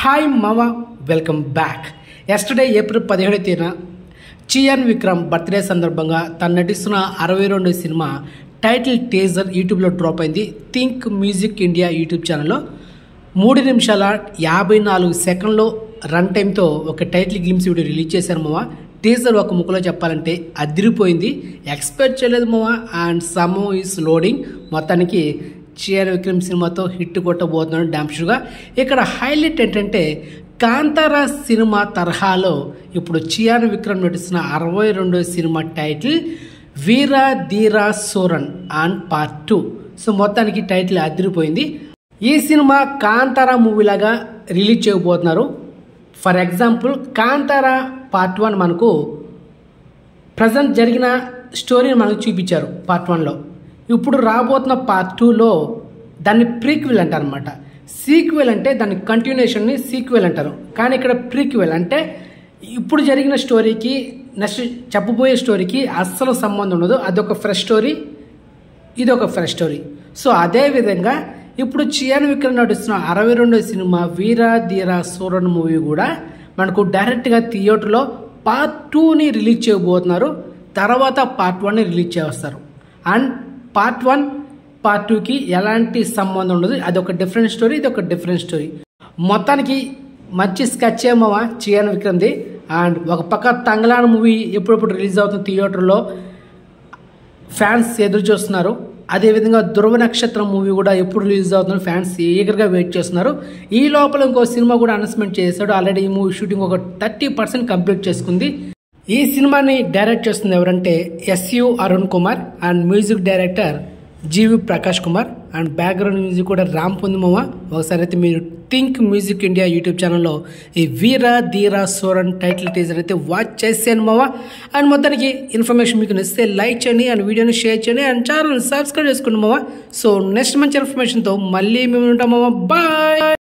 Hi మామ, welcome back. Yesterday April 17వ తేదీన Chiyaan Vikram birthday సందర్భంగా తను నటిస్తున్న 62 సినిమా టైటిల్ టీజర్ యూట్యూబ్లో డ్రాప్ అయింది. థింక్ మ్యూజిక్ ఇండియా యూట్యూబ్ ఛానల్లో 3 నిమిషాల 54 సెకండ్లో రన్ టైంతో ఒక టైటిల్ గ్లిమ్స్ వీడియో రిలీజ్ చేశారు మామ. టీజర్ ఒక ముక్కలో చెప్పాలంటే అదిరిపోయింది, ఎక్స్పెక్ట్ చేయలేదు మామ. And sum is loading. మొత్తానికి చియాన్ విక్రమ్ సినిమాతో హిట్ కొట్టబోతున్నాడు డామ్షుగా. ఇక్కడ హైలైట్ ఏంటంటే కాంతారా సినిమా తరహాలో ఇప్పుడు చియాన్ విక్రమ్ నటిస్తున్న 62 సినిమా టైటిల్ వీరా ధీరా సోరన్ అండ్ పార్ట్ 2. సో మొత్తానికి టైటిల్ అదిరిపోయింది. ఈ సినిమా కాంతారా మూవీలాగా రిలీజ్ చేయబోతున్నారు. ఫర్ ఎగ్జాంపుల్ కాంతారా పార్ట్ 1 మనకు ప్రజెంట్ జరిగిన స్టోరీని మనకు చూపించారు పార్ట్ 1లో. ఇప్పుడు రాబోతున్న పార్ట్ 2లో దాన్ని ప్రీక్వెల్ అంటారు అనమాట. సీక్వెల్ అంటే దాని కంటిన్యూషన్ని సీక్వెల్ అంటారు, కానీ ఇక్కడ ప్రీక్వెల్ అంటే ఇప్పుడు జరిగిన స్టోరీకి నెక్స్ట్ చెప్పబోయే స్టోరీకి అస్సలు సంబంధం ఉండదు. అదొక ఫ్రెష్ స్టోరీ, ఇదొక ఫ్రెష్ స్టోరీ. సో అదేవిధంగా ఇప్పుడు చియాన్ విక్రమ్ నటిస్తున్న 62 సినిమా వీరా ధీరా సోరన్ మూవీ కూడా మనకు డైరెక్ట్గా థియేటర్లో పార్ట్ 2ని రిలీజ్ చేయబోతున్నారు. తర్వాత పార్ట్ 1ని రిలీజ్ చేస్తారు. అండ్ పార్ట్ 1 పార్ట్ 2కి ఎలాంటి సంబంధం ఉండదు. అదొక డిఫరెంట్ స్టోరీ, ఇది ఒక డిఫరెంట్ స్టోరీ. మొత్తానికి మంచి స్కెచ్ ఏమో చియాన్ విక్రమ్ది. అండ్ ఒక పక్క తంగలాన్ మూవీ ఎప్పుడెప్పుడు రిలీజ్ అవుతుంది థియేటర్లో ఫ్యాన్స్ ఎదురు చూస్తున్నారు. అదేవిధంగా ధృవ నక్షత్రం మూవీ కూడా ఎప్పుడు రిలీజ్ అవుతుందో ఫ్యాన్స్ ఈగర్గా వెయిట్ చేస్తున్నారు. ఈ లోపల ఇంకో సినిమా కూడా అనౌన్స్మెంట్ చేశాడు. ఆల్రెడీ ఈ మూవీ షూటింగ్ ఒక 30% కంప్లీట్ చేసుకుంది. ఈ సినిమాని డైరెక్ట్ చేస్తుంది ఎవరంటే SU Arun Kumar and music director GV Prakash Kumar. And background music కూడా రామ్ పొందిమోమ. ఒకసారి అయితే మీరు థింక్ మ్యూజిక్ ఇండియా యూట్యూబ్ ఛానల్లో ఈ వీరా ధీరా సోరన్ టైటిల్ టీజర్ అయితే వాచ్ చేసాను మావా. అండ్ మొత్తానికి ఇన్ఫర్మేషన్ మీకు నచ్చితే లైక్ చేయండి అండ్ వీడియోని షేర్ చేయండి అండ్ ఛానల్ సబ్స్క్రైబ్ చేసుకోండి మావా. సో నెక్స్ట్ మంచి ఇన్ఫర్మేషన్తో మళ్ళీ మేము ఉంటాం మావా. బాయ్.